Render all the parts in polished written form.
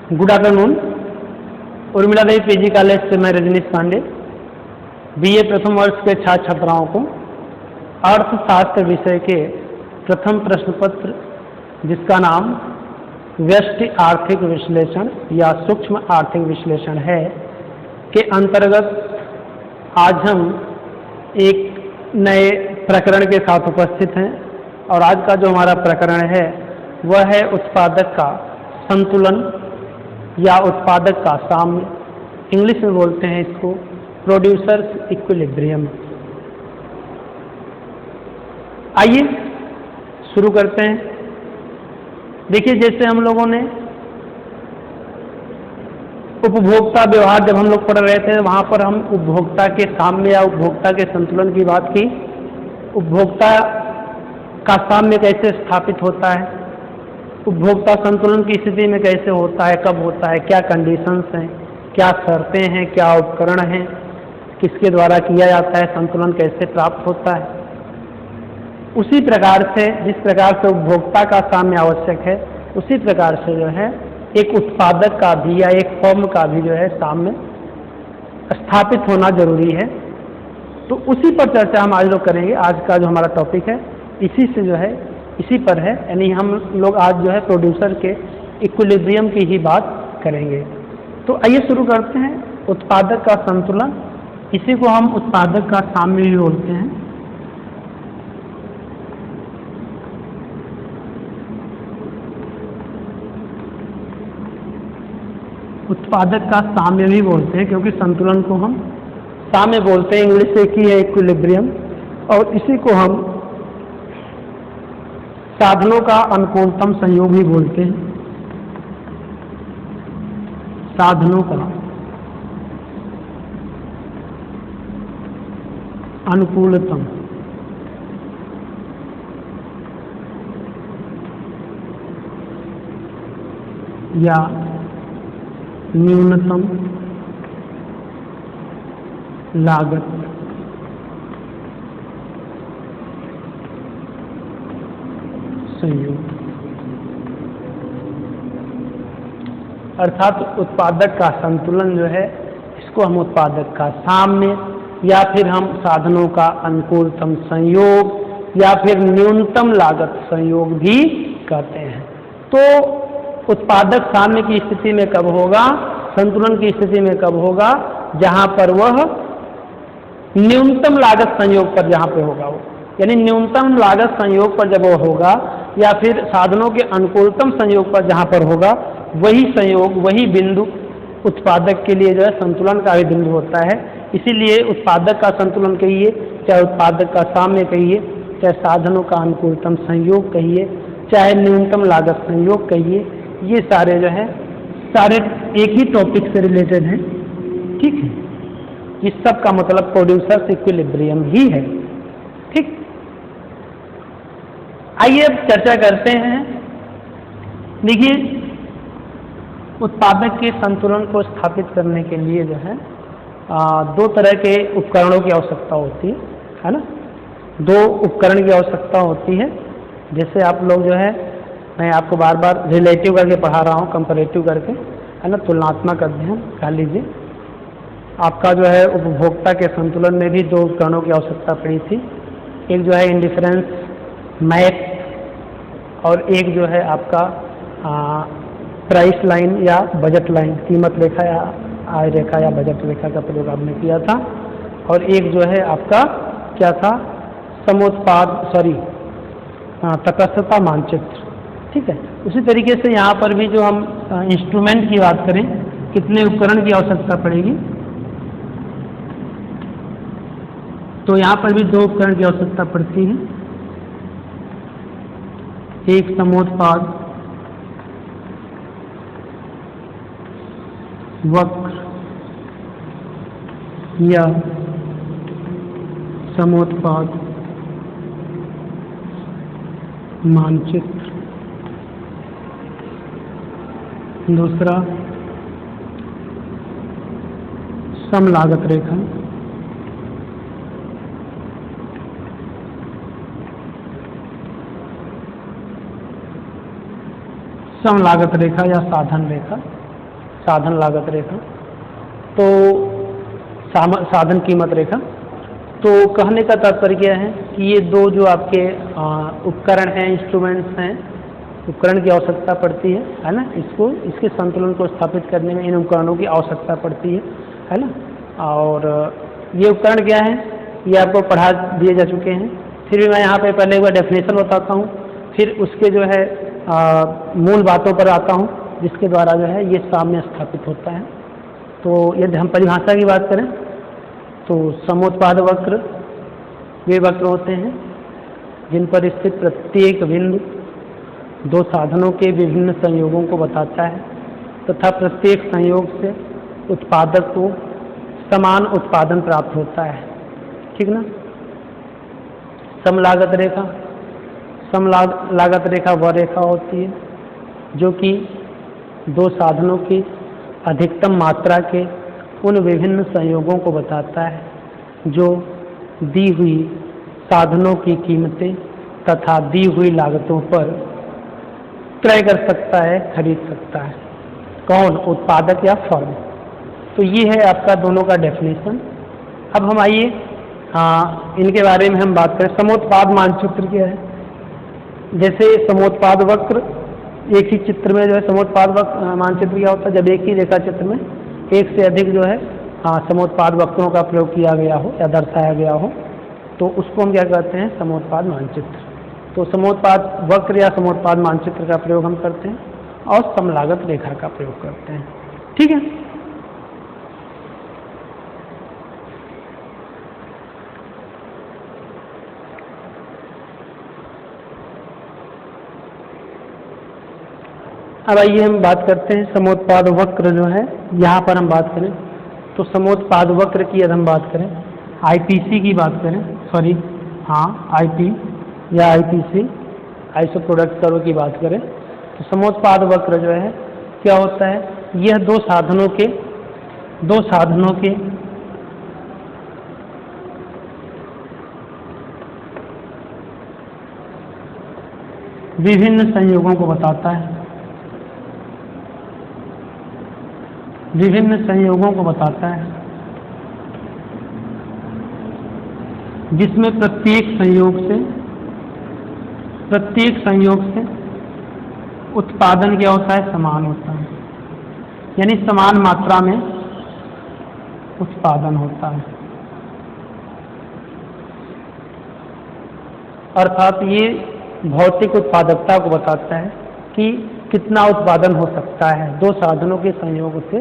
Good afternoon. Urmila Devi PG college से मैं Rajneesh Pandey BA प्रथम वर्ष के छात्र छात्राओं को अर्थशास्त्र विषय के प्रथम प्रश्न पत्र जिसका नाम व्यष्टि आर्थिक विश्लेषण या सूक्ष्म आर्थिक विश्लेषण है के अंतर्गत आज हम एक नए प्रकरण के साथ उपस्थित हैं और आज का जो हमारा प्रकरण है वह है उत्पादक का संतुलन या उत्पादक का साम्य। इंग्लिश में बोलते हैं इसको प्रोड्यूसर्स इक्विलिब्रियम। आइए शुरू करते हैं। देखिए, जैसे हम लोगों ने उपभोक्ता व्यवहार जब हम लोग पढ़ रहे थे वहाँ पर हम उपभोक्ता के साम्य या उपभोक्ता के संतुलन की बात की। उपभोक्ता का साम्य कैसे स्थापित होता है, उपभोक्ता संतुलन की स्थिति में कैसे होता है, कब होता है, क्या कंडीशंस हैं, क्या शर्तें हैं, क्या उपकरण हैं, किसके द्वारा किया जाता है, संतुलन कैसे प्राप्त होता है। उसी प्रकार से जिस प्रकार से उपभोक्ता का साम्य आवश्यक है उसी प्रकार से जो है एक उत्पादक का भी या एक फर्म का भी जो है साम्य स्थापित होना जरूरी है। तो उसी पर चर्चा हम आज लोग करेंगे। आज का जो हमारा टॉपिक है इसी से जो है इसी पर है, यानी हम लोग आज जो है प्रोड्यूसर के इक्विलिब्रियम की ही बात करेंगे। तो आइए शुरू करते हैं। उत्पादक का संतुलन, इसी को हम उत्पादक का साम्य भी बोलते हैं। उत्पादक का साम्य भी बोलते हैं क्योंकि संतुलन को हम साम्य बोलते हैं। इंग्लिश से एक ही है इक्विलिब्रियम, और इसी को हम साधनों का अनुकूलतम संयोग भी बोलते हैं। साधनों का अनुकूलतम या न्यूनतम लागत संयोग, अर्थात उत्पादक का संतुलन जो है इसको हम उत्पादक का साम्य या फिर हम साधनों का अनुकूलतम संयोग या फिर न्यूनतम लागत संयोग भी कहते हैं। तो उत्पादक साम्य की स्थिति में कब होगा, संतुलन की स्थिति में कब होगा, जहां पर वह न्यूनतम लागत संयोग पर जहां पे होगा वो, यानी न्यूनतम लागत संयोग पर जब वो होगा या फिर साधनों के अनुकूलतम संयोग पर जहां पर होगा, वही संयोग वही बिंदु उत्पादक के लिए जो है संतुलन का भी बिंदु होता है। इसीलिए उत्पादक का संतुलन कहिए, चाहे उत्पादक का साम्य कहिए, चाहे साधनों का अनुकूलतम संयोग कहिए, चाहे न्यूनतम लागत संयोग कहिए, ये सारे जो है सारे एक ही टॉपिक से रिलेटेड हैं। ठीक है, इस सब का मतलब प्रोड्यूसर्स इक्विलिब्रियम ही है। ठीक, आइए अब चर्चा करते हैं। देखिए, उत्पादक के संतुलन को स्थापित करने के लिए जो है दो तरह के उपकरणों की आवश्यकता होती है ना। दो उपकरण की आवश्यकता होती है। जैसे आप लोग जो है, मैं आपको बार बार रिलेटिव करके पढ़ा रहा हूँ, कंपैरेटिव करके, है ना, तुलनात्मक अध्ययन कर लीजिए। आपका जो है उपभोक्ता के संतुलन में भी दो उपकरणों की आवश्यकता पड़ी थी। एक जो है इंडिफरेंस मैथ और एक जो है आपका प्राइस लाइन या बजट लाइन, कीमत रेखा या आय रेखा या बजट रेखा का प्रयोग आपने किया था। और एक जो है आपका क्या था, तटस्थता मानचित्र। ठीक है, उसी तरीके से यहाँ पर भी जो हम इंस्ट्रूमेंट की बात करें, कितने उपकरण की आवश्यकता पड़ेगी, तो यहाँ पर भी दो उपकरण की आवश्यकता पड़ती है। एक समोत्पाद वक्र या समोत्पाद मानचित्र, दूसरा समलागत रेखा। सम लागत रेखा या साधन रेखा। साधन लागत रेखा, तो साधन कीमत रेखा। तो कहने का तात्पर्य क्या है कि ये दो जो आपके उपकरण हैं, इंस्ट्रूमेंट्स हैं, उपकरण की आवश्यकता पड़ती है ना, इसके संतुलन को स्थापित करने में इन उपकरणों की आवश्यकता पड़ती है ना। और ये उपकरण क्या है, ये आपको पढ़ा दिए जा चुके हैं। फिर भी मैं यहाँ पे पहले एक बार डेफिनेशन बताता हूँ, फिर उसके जो है मूल बातों पर आता हूँ, जिसके द्वारा जो है ये साम्य स्थापित होता है। तो यदि हम परिभाषा की बात करें तो समोत्पाद वक्र वे वक्र होते हैं जिन पर स्थित प्रत्येक बिंदु दो साधनों के विभिन्न संयोगों को बताता है तथा प्रत्येक संयोग से उत्पादक को समान उत्पादन प्राप्त होता है। ठीक ना। समलागत रेखा, समलागत रेखा वह रेखा होती है जो कि दो साधनों की अधिकतम मात्रा के उन विभिन्न संयोगों को बताता है जो दी हुई साधनों की कीमतें तथा दी हुई लागतों पर क्रय कर सकता है, खरीद सकता है। कौन? उत्पादक या फर्म। तो ये है आपका दोनों का डेफिनेशन। अब हम आइए इनके बारे में हम बात करें। समोत्पाद मानचित्र क्या है? जैसे समोत्पाद वक्र, एक ही चित्र में जो है समोत्पाद मानचित्र क्या होता है? जब एक ही रेखा चित्र में एक से अधिक जो है समोत्पाद वक्रों का प्रयोग किया गया हो या दर्शाया गया हो तो उसको हम क्या कहते हैं? समोत्पाद मानचित्र। तो समोत्पाद वक्र या समोत्पाद मानचित्र का प्रयोग हम करते हैं और समलागत रेखा का प्रयोग करते हैं। ठीक है। अब आइए हम बात करते हैं समोत्पाद वक्र जो है, यहाँ पर हम बात करें तो समोत्पाद वक्र की यदि हम बात करें, आईपीसी की बात करें, सॉरी आईपी या आईपीसी आइसो प्रोडक्ट कर्व की बात करें तो समोत्पाद वक्र जो है क्या होता है? यह दो साधनों के विभिन्न संयोगों को बताता है, विभिन्न संयोगों को बताता है जिसमें प्रत्येक संयोग से उत्पादन क्या होता है? समान होता है, यानी समान मात्रा में उत्पादन होता है। अर्थात ये भौतिक उत्पादकता को बताता है कि कितना उत्पादन हो सकता है दो साधनों के संयोग से,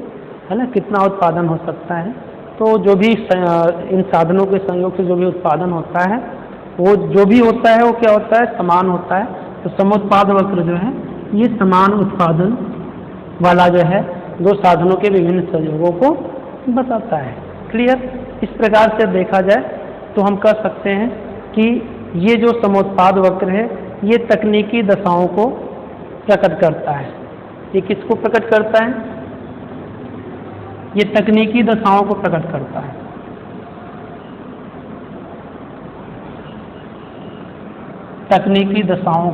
है ना, कितना उत्पादन हो सकता है। तो जो भी इन साधनों के संयोग से जो भी उत्पादन होता है वो जो भी होता है वो क्या होता है? समान होता है। तो समोत्पाद वक्र जो है ये समान उत्पादन वाला जो है दो साधनों के विभिन्न संयोगों को बताता है। क्लियर? इस प्रकार से देखा जाए तो हम कह सकते हैं कि ये जो समोत्पाद वक्र है ये तकनीकी दशाओं को प्रकट करता है। ये किसको प्रकट करता है? ये तकनीकी दशाओं को प्रकट करता है। तकनीकी दशाओं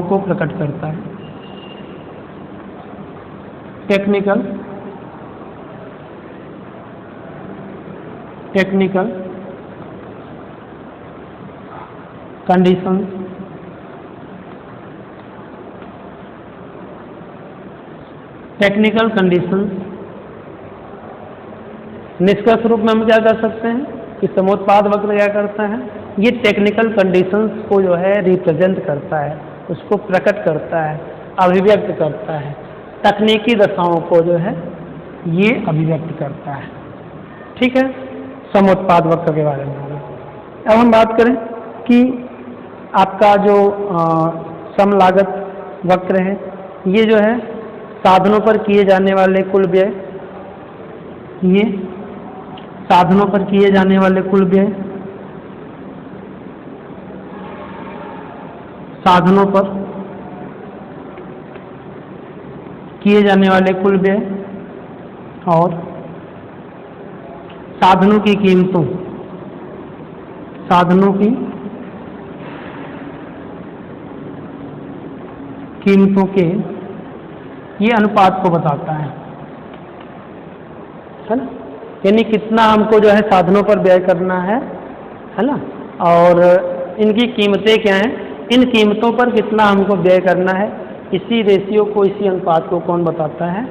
को प्रकट करता है। Technical conditions, technical conditions. निष्कर्ष रूप में हम क्या कर सकते हैं कि समोत्पाद वक्र क्या करता है? ये टेक्निकल कंडीशंस को जो है रिप्रेजेंट करता है, उसको प्रकट करता है, अभिव्यक्त करता है। तकनीकी दशाओं को जो है ये अभिव्यक्त करता है। ठीक है, समोत्पाद वक्र के बारे में। अब हम बात करें कि आपका जो समलागत वक्र है ये जो है साधनों पर किए जाने वाले कुल व्यय, ये साधनों पर किए जाने वाले कुल व्यय, साधनों पर किए जाने वाले कुल व्यय और साधनों की कीमतों, साधनों की कीमतों के ये अनुपात को बताता है ना। यानी कितना हमको जो है साधनों पर व्यय करना है ना, और इनकी कीमतें क्या हैं, इन कीमतों पर कितना हमको व्यय करना है, इसी रेशियो को, इसी अनुपात को कौन बताता है,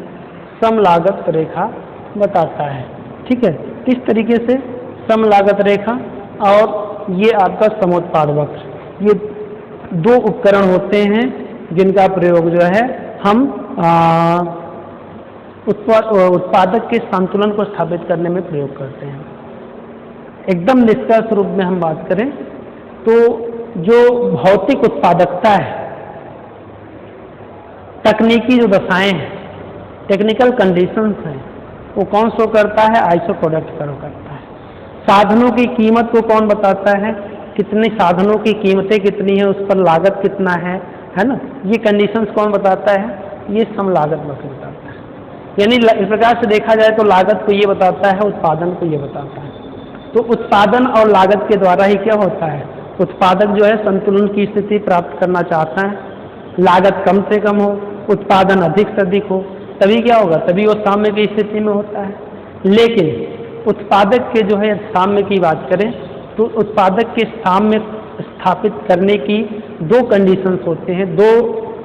सम लागत रेखा बताता है। ठीक है, इस तरीके से सम लागत रेखा और ये आपका समोत्पाद वक्र, ये दो उपकरण होते हैं जिनका प्रयोग जो है हम उत्पादक के संतुलन को स्थापित करने में प्रयोग करते हैं। एकदम निष्कर्ष रूप में हम बात करें तो जो भौतिक उत्पादकता है, तकनीकी जो दशाएं हैं, टेक्निकल कंडीशंस हैं, वो कौन शो करता है, आइसो प्रोडक्ट शो करता है। साधनों की कीमत को कौन बताता है, कितने साधनों की कीमतें कितनी है, उस पर लागत कितना है ना, ये कंडीशंस कौन बताता है, ये सम लागत वक्र बताता है। यानी इस प्रकार से देखा जाए तो लागत को ये बताता है, उत्पादन को ये बताता है। तो उत्पादन और लागत के द्वारा ही क्या होता है, उत्पादक जो है संतुलन की स्थिति प्राप्त करना चाहता है, लागत कम से कम हो, उत्पादन अधिक से अधिक हो, तभी क्या होगा, तभी वो साम्य की स्थिति में होता है। लेकिन उत्पादक के जो है साम्य की बात करें तो उत्पादक के साम्य स्थापित करने की दो कंडीशंस होते हैं, दो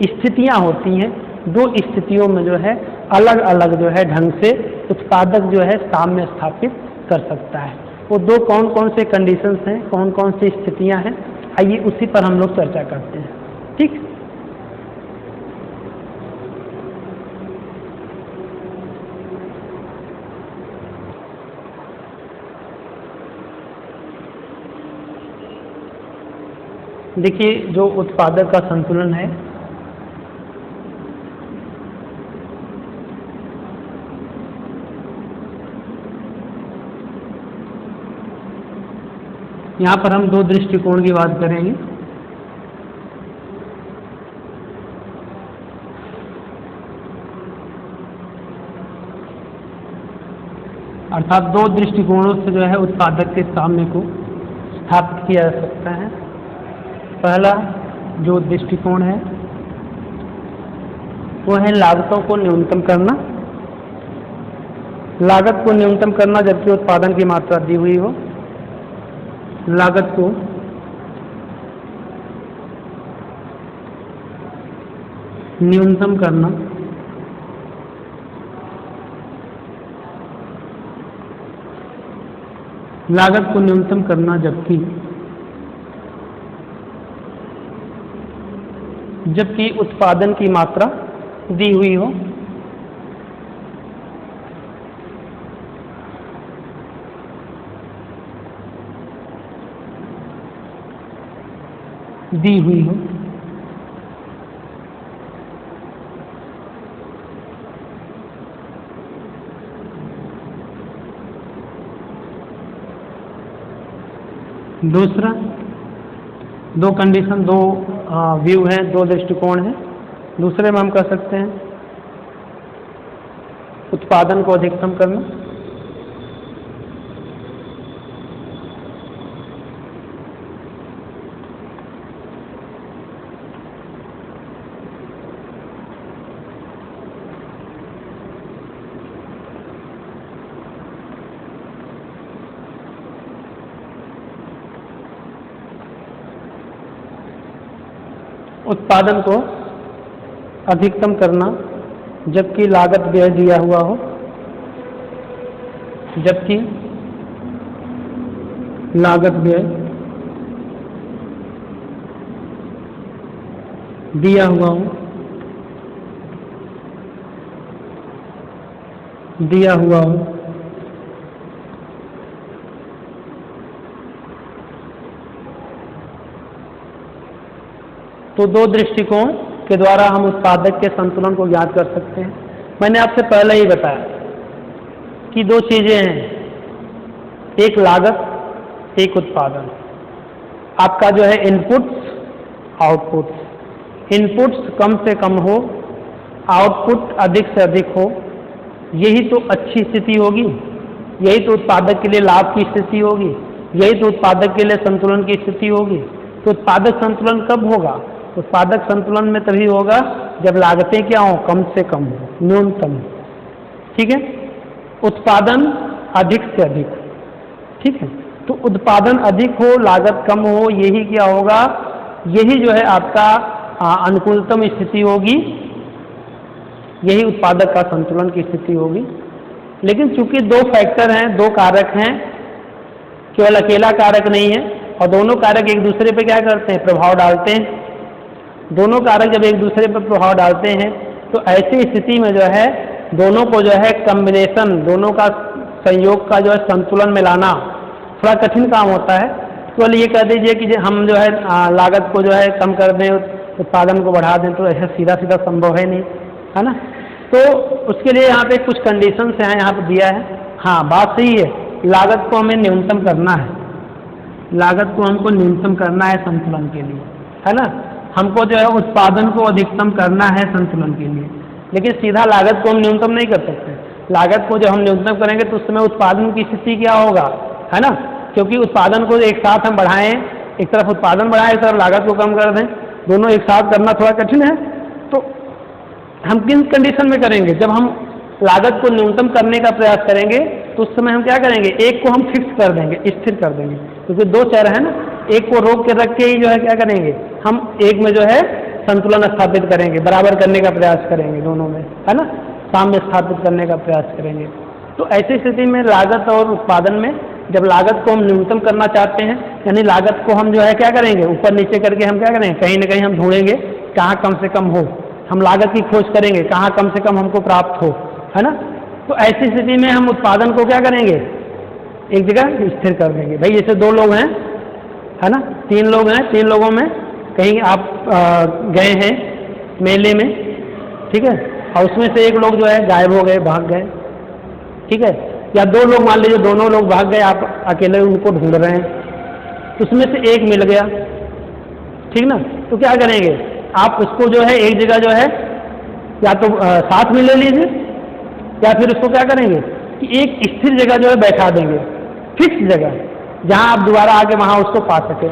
स्थितियां होती हैं। दो स्थितियों में जो है अलग अलग जो है ढंग से उत्पादक जो है साम्य स्थापित कर सकता है। वो दो कौन कौन से कंडीशंस हैं, कौन कौन सी स्थितियां हैं, आइए उसी पर हम लोग चर्चा करते हैं। ठीक, देखिए जो उत्पादक का संतुलन है, यहाँ पर हम दो दृष्टिकोण की बात करेंगे। अर्थात दो दृष्टिकोणों से जो है उत्पादक के साम्य को स्थापित किया जा सकता है। पहला जो दृष्टिकोण है वो है लागतों को न्यूनतम करना, लागत को न्यूनतम करना जबकि उत्पादन की मात्रा दी हुई हो, लागत को न्यूनतम करना लागत को न्यूनतम करना जबकि उत्पादन की मात्रा दी हुई हो। दी हुई हो दूसरा, दो कंडीशन, दो व्यू हैं, दो दृष्टिकोण हैं। दूसरे में हम कह सकते हैं उत्पादन को अधिकतम करना, उत्पादन को अधिकतम करना जबकि लागत व्यय दिया हुआ हो, जबकि लागत व्यय दिया हुआ हो, तो दो दृष्टिकोण के द्वारा हम उत्पादक के संतुलन को ज्ञात कर सकते हैं। मैंने आपसे पहले ही बताया कि दो चीजें हैं, एक लागत, एक उत्पादन। आपका जो है इनपुट्स, आउटपुट्स, इनपुट्स कम से कम हो, आउटपुट अधिक से अधिक हो, यही तो अच्छी स्थिति होगी, यही तो उत्पादक के लिए लाभ की स्थिति होगी, यही तो उत्पादक के लिए संतुलन की स्थिति होगी। तो उत्पादक संतुलन कब होगा, उत्पादक संतुलन में तभी होगा जब लागतें क्या हो, कम से कम हो, न्यूनतम। ठीक है, उत्पादन अधिक से अधिक। ठीक है, तो उत्पादन अधिक हो, लागत कम हो, यही क्या होगा, यही जो है आपका अनुकूलतम स्थिति होगी, यही उत्पादक का संतुलन की स्थिति होगी। लेकिन चूंकि दो फैक्टर हैं, दो कारक हैं, केवल अकेला कारक नहीं है, और दोनों कारक एक दूसरे पे क्या करते हैं, प्रभाव डालते हैं। दोनों कारक जब एक दूसरे पर प्रभाव डालते हैं तो ऐसी स्थिति में जो है दोनों को जो है कॉम्बिनेशन, दोनों का संयोग का जो है संतुलन में लाना थोड़ा कठिन काम होता है। केवल ये कह दीजिए कि हम जो है लागत को जो है कम कर दें, उत्पादन को बढ़ा दें, तो ऐसा सीधा सीधा संभव है नहीं, है ना। तो उसके लिए यहाँ पे कुछ कंडीशंस हैं, यहाँ पे दिया है। हाँ, बात सही है, लागत को हमें न्यूनतम करना है, लागत को हमको न्यूनतम करना है संतुलन के लिए, है ना। हमको जो है उत्पादन को अधिकतम करना है संतुलन के लिए, लेकिन सीधा लागत को हम न्यूनतम नहीं कर सकते। लागत को जब हम न्यूनतम करेंगे तो उस समय उत्पादन की स्थिति क्या होगा, है ना, क्योंकि उत्पादन को एक साथ हम बढ़ाएं, एक तरफ उत्पादन बढ़ाएं, एक तरफ लागत को कम कर दें, दोनों एक साथ करना थोड़ा कठिन है। तो हम किन कंडीशन में करेंगे, जब हम लागत को न्यूनतम करने का प्रयास करेंगे तो उस समय हम क्या करेंगे, एक को हम फिक्स कर देंगे, स्थिर कर देंगे, क्योंकि दो चर है ना, एक को रोक के रख के ही जो है क्या करेंगे, हम एक में जो है संतुलन स्थापित करेंगे, बराबर करने का प्रयास करेंगे, दोनों में, है ना, साम्य स्थापित करने का प्रयास करेंगे। तो ऐसी स्थिति में लागत और उत्पादन में जब लागत को हम न्यूनतम करना चाहते हैं, यानी लागत को हम जो है क्या करेंगे, ऊपर नीचे करके हम क्या करेंगे, कहीं ना कहीं हम ढूंढेंगे कहाँ कम से कम हो, हम लागत की खोज करेंगे कहाँ कम से कम हमको प्राप्त हो, है ना। तो ऐसी स्थिति में हम उत्पादन को क्या करेंगे, एक जगह स्थिर कर देंगे। भाई जैसे दो लोग हैं, है ना, तीन लोग हैं, तीन लोगों में कहीं आप गए हैं मेले में, ठीक है, और उसमें से एक लोग जो है गायब हो गए, भाग गए, ठीक है, या दो लोग मान लीजिए दोनों लोग भाग गए, आप अकेले उनको ढूंढ रहे हैं, उसमें से एक मिल गया, ठीक ना, तो क्या करेंगे, आप उसको जो है एक जगह जो है या तो साथ में ले लीजिए, या फिर उसको क्या करेंगे कि एक स्थिर जगह जो है बैठा देंगे, फिक्स जगह, जहां आप दोबारा आके वहां उसको पा सके।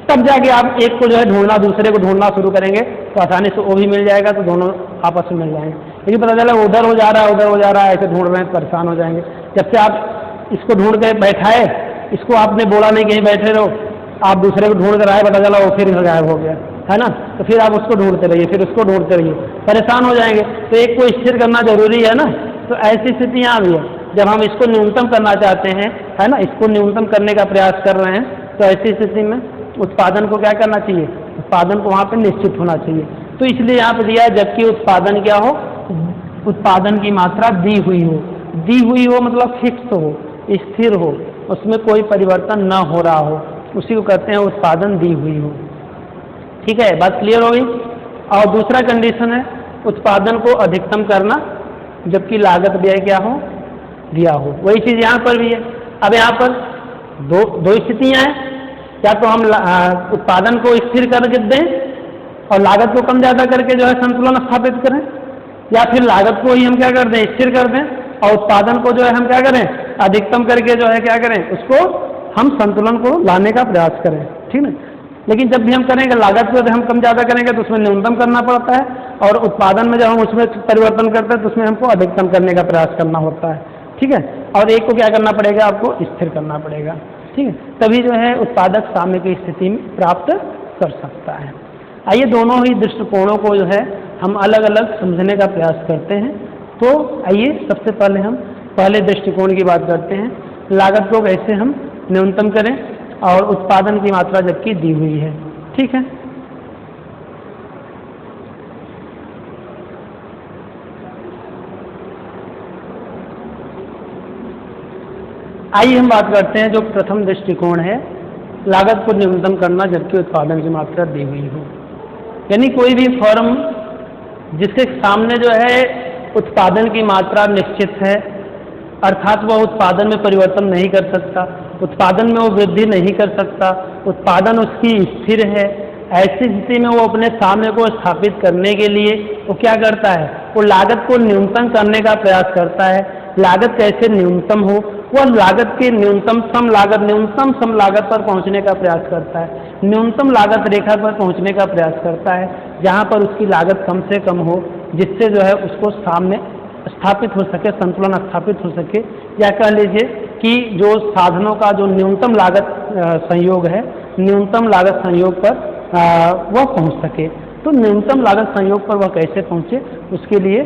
तब जाके आप एक को जो है ढूंढना, दूसरे को ढूंढना शुरू करेंगे तो आसानी से वो भी मिल जाएगा, तो दोनों आपस में मिल जाएंगे। लेकिन पता चला उधर हो जा रहा है, उधर हो जा रहा है, ऐसे ढूंढ रहे हैं, परेशान हो जाएंगे। जब से आप इसको ढूंढ के बैठाए, इसको आपने बोला नहीं कहीं बैठे रहो, आप दूसरे को ढूंढ कर आए, पता चला वो फिर गायब हो गया, है ना, तो फिर आप उसको ढूंढते रहिए, फिर उसको ढूंढते रहिए, परेशान हो जाएंगे। तो एक को स्थिर करना जरूरी है ना। तो ऐसी स्थिति यहाँ भी है, जब हम इसको न्यूनतम करना चाहते हैं, है ना, इसको न्यूनतम करने का प्रयास कर रहे हैं, तो ऐसी स्थिति में उत्पादन को क्या करना चाहिए, उत्पादन को वहाँ पे निश्चित होना चाहिए। तो इसलिए यहाँ पे दिया, जबकि उत्पादन क्या हो, उत्पादन की मात्रा दी हुई हो, दी हुई हो मतलब फिक्स हो, स्थिर हो, उसमें कोई परिवर्तन न हो रहा हो, उसी को कहते हैं उत्पादन दी हुई हो। ठीक है, बात क्लियर हो गई। और दूसरा कंडीशन है उत्पादन को अधिकतम करना, जबकि लागत व्यय क्या हो, दिया हो। वही चीज यहाँ पर भी है। अब यहाँ पर दो स्थितियाँ हैं, या तो हम उत्पादन को स्थिर करके दें और लागत को कम ज़्यादा करके जो है संतुलन स्थापित करें, या फिर लागत को ही हम क्या कर दें, स्थिर कर दें, और उत्पादन को जो है हम क्या करें, अधिकतम करके जो है क्या करें, उसको हम संतुलन को लाने का प्रयास करें। ठीक है, लेकिन जब भी हम करेंगे लागत को हम कम ज़्यादा करेंगे तो उसमें न्यूनतम करना पड़ता है, और उत्पादन में जब हम उसमें परिवर्तन करते हैं तो उसमें हमको अधिकतम करने का प्रयास करना होता है। ठीक है, और एक को क्या करना पड़ेगा, आपको स्थिर करना पड़ेगा। ठीक है, तभी जो है उत्पादक साम्य की स्थिति में प्राप्त कर सकता है। आइए दोनों ही दृष्टिकोणों को जो है हम अलग अलग समझने का प्रयास करते हैं। तो आइए सबसे पहले हम पहले दृष्टिकोण की बात करते हैं, लागत को कैसे हम न्यूनतम करें और उत्पादन की मात्रा जबकि दी हुई है। ठीक है, आइए हम बात करते हैं जो प्रथम दृष्टिकोण है, लागत को न्यूनतम करना जबकि उत्पादन की मात्रा दी हुई हो। यानी कोई भी फर्म जिसके सामने जो है उत्पादन की मात्रा निश्चित है, अर्थात वह उत्पादन में परिवर्तन नहीं कर सकता, उत्पादन में वो वृद्धि नहीं कर सकता, उत्पादन उसकी स्थिर है, ऐसी स्थिति में वो अपने सामने को स्थापित करने के लिए वो क्या करता है, वो लागत को न्यूनतम करने का प्रयास करता है। लागत कैसे न्यूनतम हो, वह लागत के न्यूनतम सम लागत पर पहुंचने का प्रयास करता है, न्यूनतम लागत रेखा पर पहुंचने का प्रयास करता है, जहां पर उसकी लागत कम से कम हो, जिससे जो है उसको सामने स्थापित हो सके, संतुलन स्थापित हो सके, या कह लीजिए कि जो साधनों का जो न्यूनतम लागत संयोग है, न्यूनतम लागत संयोग पर वह पहुंच सके। तो न्यूनतम लागत संयोग पर वह कैसे पहुंचे, उसके लिए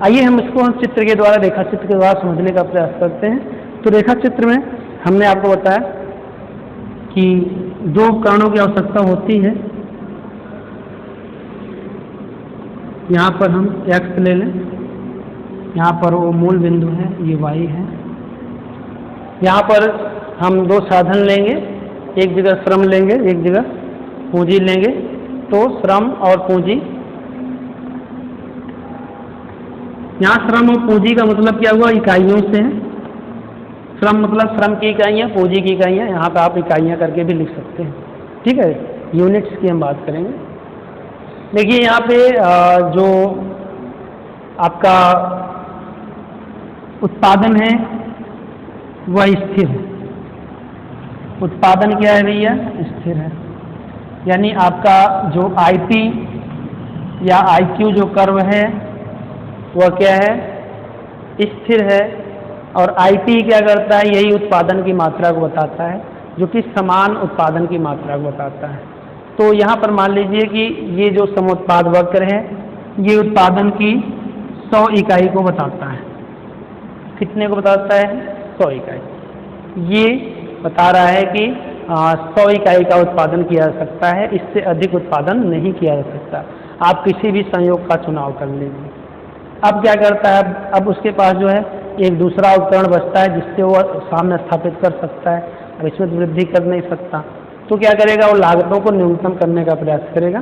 आइए हम इसको हम चित्र के द्वारा, रेखा चित्र के द्वारा समझने का प्रयास करते हैं। तो रेखा चित्र में हमने आपको बताया कि दो उपकरणों की आवश्यकता होती है। यहाँ पर हम x ले लें, यहाँ पर वो मूल बिंदु है, ये y है। यहाँ पर हम दो साधन लेंगे, एक जगह श्रम लेंगे, एक जगह पूंजी लेंगे। तो श्रम और पूंजी, यहाँ श्रम और पूंजी का मतलब क्या हुआ, इकाइयों से है। श्रम मतलब श्रम की इकाइयाँ, पूंजी की इकाइयाँ, यहाँ पे आप इकाइयाँ करके भी लिख सकते हैं, ठीक है। यूनिट्स की हम बात करेंगे। देखिए यहाँ पे जो आपका उत्पादन है वह स्थिर है। उत्पादन क्या है भैया, स्थिर है। यानी आपका जो IP या IQ जो कर्व है वह क्या है, स्थिर है। और IP क्या करता है, यही उत्पादन की मात्रा को बताता है, जो कि समान उत्पादन की मात्रा को बताता है। तो यहाँ पर मान लीजिए कि ये जो समोत्पाद वक्र है, ये उत्पादन की 100 इकाई को बताता है। कितने को बताता है, 100 इकाई। ये बता रहा है कि 100 इकाई का उत्पादन किया जा सकता है, इससे अधिक उत्पादन नहीं किया जा सकता। आप किसी भी संयोग का चुनाव कर लीजिए। अब क्या करता है, अब उसके पास जो है एक दूसरा उपकरण बचता है जिससे वो सामने स्थापित कर सकता है, और इसमें वृद्धि कर नहीं सकता। तो क्या करेगा, वो लागतों को न्यूनतम करने का प्रयास करेगा।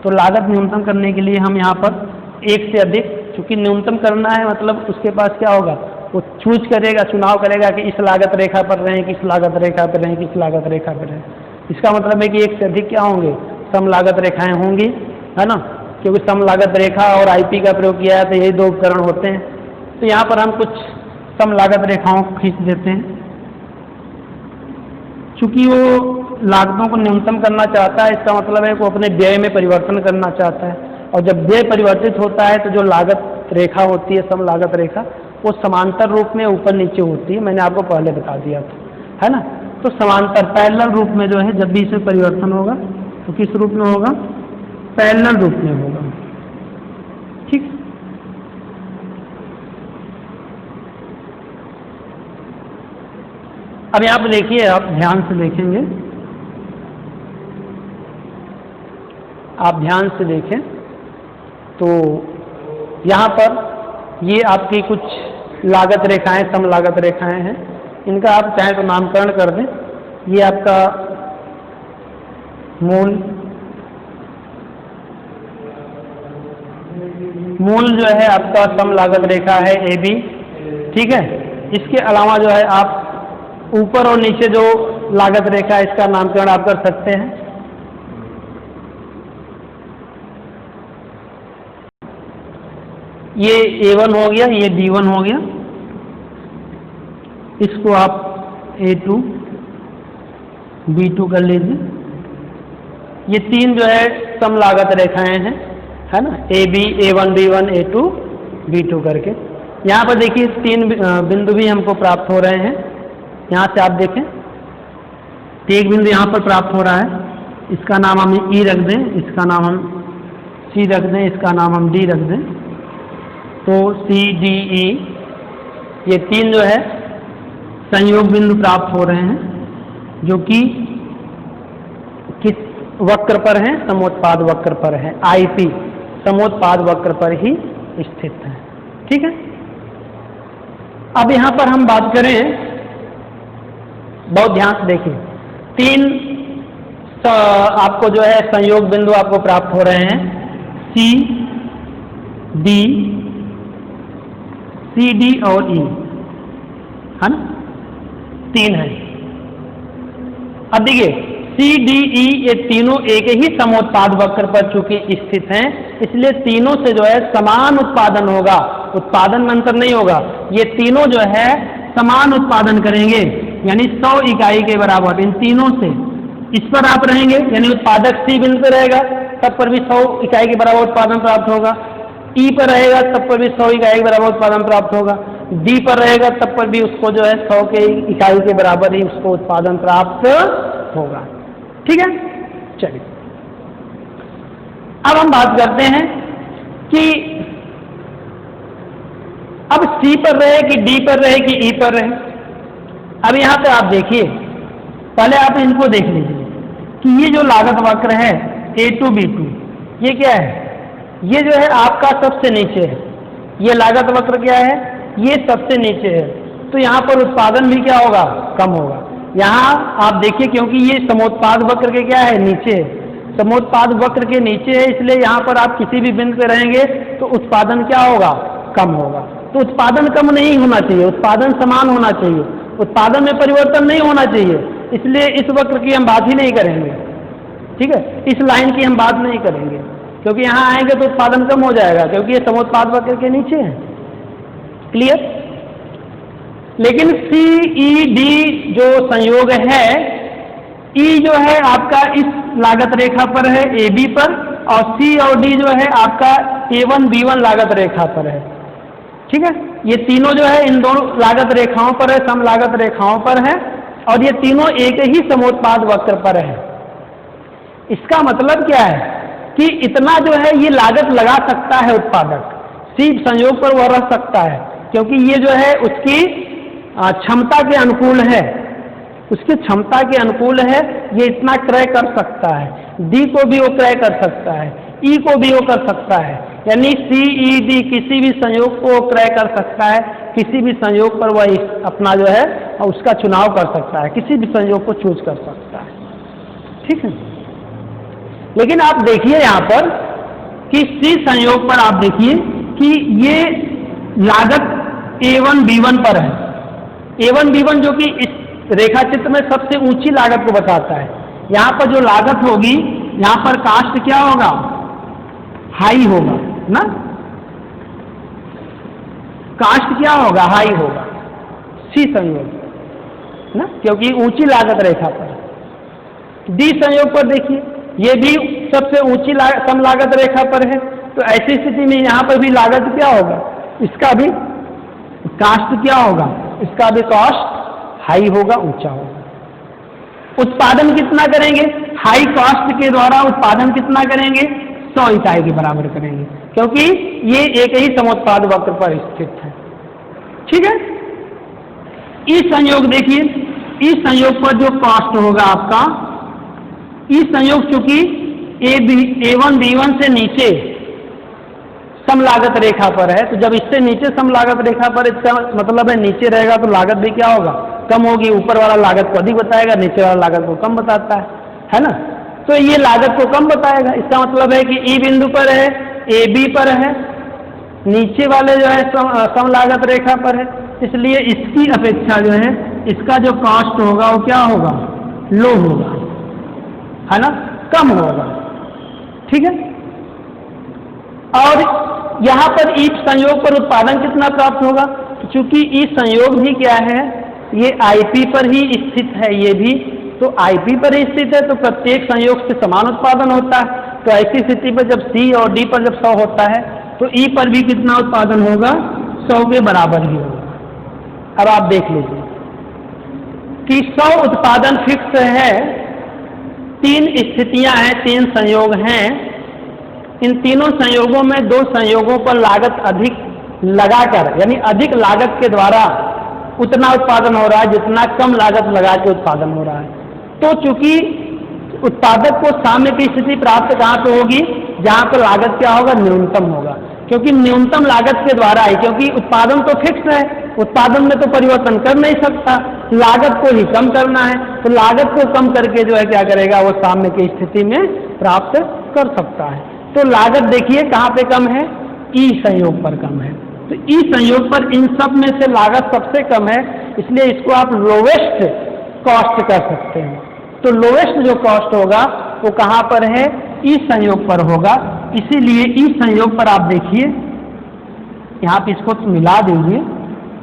तो लागत न्यूनतम करने के लिए हम यहाँ पर एक से अधिक, चूंकि न्यूनतम करना है मतलब उसके पास क्या होगा, वो चूज करेगा, चुनाव करेगा कि इस लागत रेखा पर रहें, किस लागत रेखा पर रहें, किस लागत रेखा पर रहें। इसका मतलब है कि एक से अधिक क्या होंगे, सम लागत रेखाएं होंगी, है ना, क्योंकि सम लागत रेखा और IP का प्रयोग किया है तो यही दो उपकरण होते हैं। तो यहाँ पर हम कुछ सम लागत रेखाओं को खींच देते हैं। चूंकि वो लागतों को न्यूनतम करना चाहता है, इसका मतलब है कि वो अपने व्यय में परिवर्तन करना चाहता है। और जब व्यय परिवर्तित होता है तो जो लागत रेखा होती है, सम लागत रेखा, वो समांतर रूप में ऊपर नीचे होती है। मैंने आपको पहले बता दिया था, है ना। तो समांतर पैरेलल रूप में जो है, जब भी इसमें परिवर्तन होगा तो किस रूप में होगा, पैरेलल रूप में होगा, ठीक। अब यहाँ पर देखिए, आप ध्यान से देखेंगे, आप ध्यान से देखें तो यहाँ पर ये आपकी कुछ लागत रेखाएं, सम लागत रेखाएं हैं। इनका आप चाहे तो नामकरण कर दें। ये आपका मूल जो है आपका सम लागत रेखा है AB, ठीक है। इसके अलावा जो है आप ऊपर और नीचे जो लागत रेखा है इसका नामकरण आप कर सकते हैं। ये A1 हो गया, ये B1 हो गया, इसको आप A2 B2 कर लीजिए। ये तीन जो है सम लागत रेखाएं हैं, है ना, AB A1 B1 A2 B2 करके। यहाँ पर देखिए तीन बिंदु भी हमको प्राप्त हो रहे हैं। यहाँ से आप देखें, एक बिंदु यहाँ पर प्राप्त हो रहा है, इसका नाम हम E रख दें, इसका नाम हम C रख दें, इसका नाम हम D रख दें। तो C D E ये तीन जो है संयोग बिंदु प्राप्त हो रहे हैं, जो कि किस वक्र पर हैं, समोत्पाद वक्र पर है। IP समोत्पाद वक्र पर ही स्थित है, ठीक है। अब यहाँ पर हम बात करें, बहुत ध्यान से देखिए, तीन आपको जो है संयोग बिंदु आपको प्राप्त हो रहे हैं, C D और E, है ना, तीन है। अब देखिए सी डी ई ये तीनों एक ही समोत्पाद वक्र पर चूंकि स्थित हैं, इसलिए तीनों से जो है समान उत्पादन होगा, उत्पादन में अंतर नहीं होगा। ये तीनों जो है समान उत्पादन करेंगे, यानी 100 इकाई के बराबर इन तीनों से। इस पर आप रहेंगे यानी उत्पादक सी बिंदु पर रहेगा, तब पर भी 100 इकाई के बराबर उत्पादन प्राप्त होगा। ई पर रहेगा तब पर भी 100 इकाई के बराबर उत्पादन प्राप्त होगा। डी पर रहेगा तब पर भी उसको जो है 100 के इकाई के बराबर ही उसको उत्पादन प्राप्त होगा। ठीक है, चलिए अब हम बात करते हैं कि अब सी पर रहे कि डी पर रहे कि ई पर रहे। अब यहां पे आप देखिए, पहले आप इनको देख लीजिए कि ये जो लागत वक्र है A2 B2 ये क्या है, ये जो है आपका सबसे नीचे है, ये लागत वक्र क्या है, ये सबसे नीचे है, तो यहाँ पर उत्पादन भी क्या होगा, कम होगा। यहाँ आप देखिए क्योंकि ये समोत्पाद वक्र के क्या है, नीचे है, समोत्पाद वक्र के नीचे है, इसलिए यहाँ पर आप किसी भी बिंदु पे रहेंगे तो उत्पादन क्या होगा, कम होगा। तो उत्पादन कम नहीं होना चाहिए, उत्पादन समान होना चाहिए, उत्पादन में परिवर्तन नहीं होना चाहिए, इसलिए इस वक्र की हम बात ही नहीं करेंगे। ठीक है, इस लाइन की हम बात नहीं करेंगे, क्योंकि यहाँ आएंगे तो उत्पादन कम हो जाएगा, क्योंकि ये समोत्पाद वक्र के नीचे है। क्लियर? लेकिन सी ई डी जो संयोग है, ई जो है आपका इस लागत रेखा पर है ए बी पर, और सी और डी जो है आपका A1 B1 लागत रेखा पर है। ठीक है, ये तीनों जो है इन दोनों लागत रेखाओं पर है, सम लागत रेखाओं पर है, और ये तीनों एक ही समोत्पाद वक्र पर है। इसका मतलब क्या है कि इतना जो है ये लागत लगा सकता है उत्पादक, सी संयोग पर वह रह सकता है, क्योंकि ये जो है उसकी क्षमता के अनुकूल है, उसकी क्षमता के अनुकूल है, ये इतना क्रय कर सकता है। डी को भी वो क्रय कर सकता है, ई को भी वो कर सकता है, यानी सी ई डी किसी भी संयोग को क्रय कर सकता है, किसी भी संयोग पर वह अपना जो है उसका चुनाव कर सकता है, किसी भी संयोग को चूज कर सकता है। ठीक है, लेकिन आप देखिए यहाँ पर कि सी संयोग पर आप देखिए कि ये लागत A1 B1 पर है, A1 B1 जो कि इस रेखा चित्र में सबसे ऊंची लागत को बताता है। यहाँ पर जो लागत होगी, यहाँ पर कास्ट क्या होगा, हाई होगा ना, कास्ट क्या होगा, हाई होगा, सी संयोग ना, क्योंकि ऊंची लागत रेखा पर। डी संयोग पर देखिए, ये भी सबसे ऊंची सम लागत रेखा पर है, तो ऐसी स्थिति में यहाँ पर भी लागत क्या होगा, इसका भी कास्ट क्या होगा, इसका भी कॉस्ट हाई होगा, ऊंचा होगा। उत्पादन कितना करेंगे, हाई कॉस्ट के द्वारा उत्पादन कितना करेंगे, 100 इकाई के बराबर करेंगे, क्योंकि ये एक ही समोत्पाद वक्र पर स्थित है। ठीक है, इस संयोग देखिए, इस संयोग पर जो कॉस्ट होगा आपका, इस संयोग चूंकि A1 B1 से नीचे सम लागत रेखा पर है, तो जब इससे नीचे सम लागत रेखा पर, इसका मतलब है नीचे रहेगा तो लागत भी क्या होगा, कम होगी। ऊपर वाला लागत को अधिक बताएगा, नीचे वाला लागत को कम बताता है ना, तो ये लागत को कम बताएगा। इसका मतलब है कि ई बिंदु पर है, ए बी पर है, नीचे वाले जो है सम लागत रेखा पर है, इसलिए इसकी अपेक्षा जो है इसका जो कॉस्ट होगा वो क्या होगा, लो होगा, है ना, कम होगा। ठीक है, और यहाँ पर ई संयोग पर उत्पादन कितना प्राप्त होगा, चूंकि ई संयोग भी क्या है, ये आईपी पर ही स्थित है, ये भी तो आईपी पर ही स्थित है, तो प्रत्येक संयोग से समान उत्पादन होता है। तो ऐसी स्थिति पर जब सी और डी पर जब 100 होता है तो ई पर भी कितना उत्पादन होगा, 100 के बराबर ही होगा। अब आप देख लीजिए कि 100 उत्पादन फिक्स है, 3 स्थितियां हैं, 3 संयोग हैं, इन तीनों संयोगों में 2 संयोगों पर लागत अधिक लगाकर, यानी अधिक लागत के द्वारा उतना उत्पादन हो रहा है जितना कम लागत लगा के उत्पादन हो रहा है। तो चूंकि उत्पादक को साम्य की स्थिति प्राप्त कहाँ पे होगी, जहाँ पर लागत क्या होगा, न्यूनतम होगा, क्योंकि न्यूनतम लागत के द्वारा है, क्योंकि उत्पादन तो फिक्स है, उत्पादन में तो परिवर्तन कर नहीं सकता, लागत को ही कम करना है, तो लागत को कम करके जो है क्या करेगा, वो साम्य की स्थिति में प्राप्त कर सकता है। तो लागत देखिए कहाँ पे कम है, ई संयोग पर कम है, तो ई संयोग पर इन सब में से लागत सबसे कम है, इसलिए इसको आप लोवेस्ट कॉस्ट कर सकते हैं। तो लोएस्ट जो कॉस्ट होगा वो कहाँ पर है, ई संयोग पर होगा। इसीलिए ई संयोग पर आप देखिए, यहाँ पे इसको मिला दीजिए,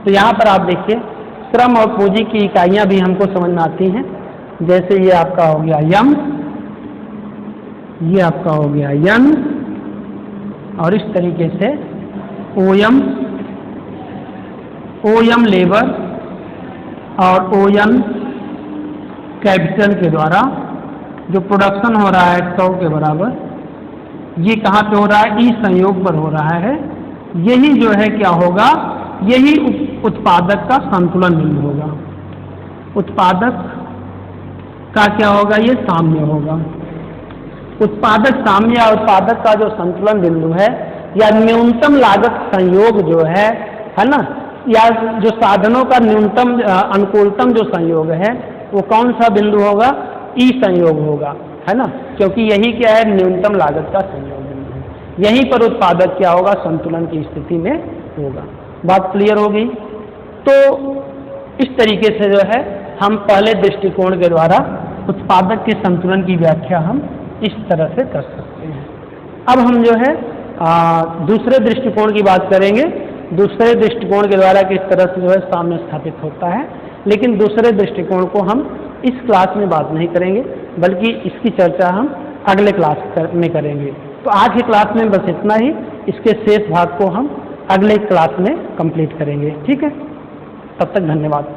तो यहाँ पर आप देखिए श्रम और पूंजी की इकाइयाँ भी हमको समझ में आती हैं। जैसे ये आपका हो गया यम, ये आपका हो गया यन, और इस तरीके से ओयम, ओयम लेबर और ओयन कैपिटल के द्वारा जो प्रोडक्शन हो रहा है 100 के बराबर, ये कहाँ पे हो रहा है, ई संयोग पर हो रहा है। यही जो है क्या होगा, यही उत्पादक का संतुलन बिंदु होगा। उत्पादक का क्या होगा, ये साम्य होगा। उत्पादक साम्य या उत्पादक का जो संतुलन बिंदु है या न्यूनतम लागत संयोग जो है ना, या जो साधनों का न्यूनतम अनुकूलतम जो संयोग है वो कौन सा बिंदु होगा, ई संयोग होगा, है ना, क्योंकि यही क्या है, न्यूनतम लागत का संयोग बिंदु है। यहीं पर उत्पादक क्या होगा, संतुलन की स्थिति में होगा। बात क्लियर हो गई। तो इस तरीके से जो है हम पहले दृष्टिकोण के द्वारा उत्पादक के संतुलन की व्याख्या हम इस तरह से कर सकते हैं। अब हम जो है दूसरे दृष्टिकोण की बात करेंगे। दूसरे दृष्टिकोण के द्वारा किस तरह से जो है साम्य स्थापित होता है, लेकिन दूसरे दृष्टिकोण को हम इस क्लास में बात नहीं करेंगे, बल्कि इसकी चर्चा हम अगले क्लास में करेंगे। तो आज की क्लास में बस इतना ही, इसके शेष भाग को हम अगले क्लास में कंप्लीट करेंगे। ठीक है, तब तक धन्यवाद।